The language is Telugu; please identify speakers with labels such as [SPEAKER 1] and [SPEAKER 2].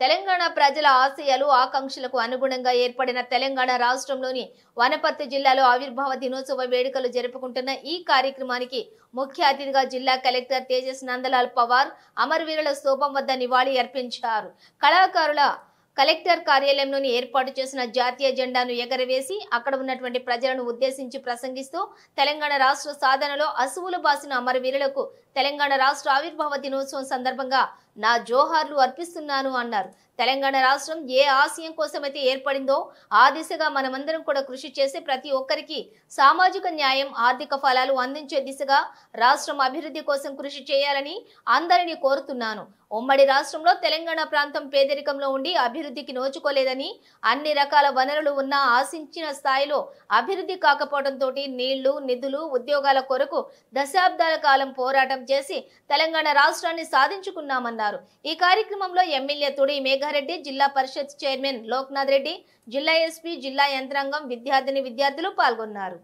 [SPEAKER 1] తెలంగాణ ప్రజల ఆశయాలు ఆకాంక్షలకు అనుగుణంగా ఏర్పడిన తెలంగాణ రాష్ట్రంలోని వనపర్తి జిల్లాలో ఆవిర్భావ దినోత్సవ వేడుకలు జరుపుకుంటున్న ఈ కార్యక్రమానికి ముఖ్య అతిథిగా జిల్లా కలెక్టర్ తేజస్ నందలాల్ పవార్ అమరవీరుల స్తూపం వద్ద నివాళి అర్పించారు. కళాకారుల కలెక్టర్ కార్యాలయంలోని ఏర్పాటు చేసిన జాతీయ జెండాను ఎగరవేసి అక్కడ ఉన్నటువంటి ప్రజలను ఉద్దేశించి ప్రసంగిస్తూ తెలంగాణ రాష్ట్ర సాధనలో అసువులు బాసిన అమరవీరులకు తెలంగాణ రాష్ట్ర ఆవిర్భావ దినోత్సవం సందర్భంగా నా జోహార్లు అర్పిస్తున్నాను అన్నారు. తెలంగాణ రాష్ట్రం ఏ ఆశయం కోసమైతే ఏర్పడిందో ఆ దిశగా మనమందరం కూడా కృషి చేసి ప్రతి ఒక్కరికి సామాజిక న్యాయం, ఆర్థిక ఫలాలు అందించే దిశగా రాష్ట్రం అభివృద్ధి కోసం కృషి చేయాలని అందరినీ కోరుతున్నాను. ఉమ్మడి రాష్ట్రంలో తెలంగాణ ప్రాంతం పేదరికంలో ఉండి అభివృద్ధికి నోచుకోలేదని, అన్ని రకాల వనరులు ఉన్నా ఆశించిన స్థాయిలో అభివృద్ధి కాకపోవడంతో నీళ్లు, నిధులు, ఉద్యోగాల కొరకు దశాబ్దాల కాలం పోరాటం చేసి తెలంగాణ రాష్ట్రాన్ని సాధించుకున్నామన్నారు. ఈ కార్యక్రమంలో ఎమ్మెల్యే తుడి మేఘారెడ్డి, జిల్లా పరిషత్ చైర్మన్ లోక్నాథ్ రెడ్డి, జిల్లా ఎస్పీ, జిల్లా యంత్రాంగం, విద్యార్థిని విద్యార్థులు పాల్గొన్నారు.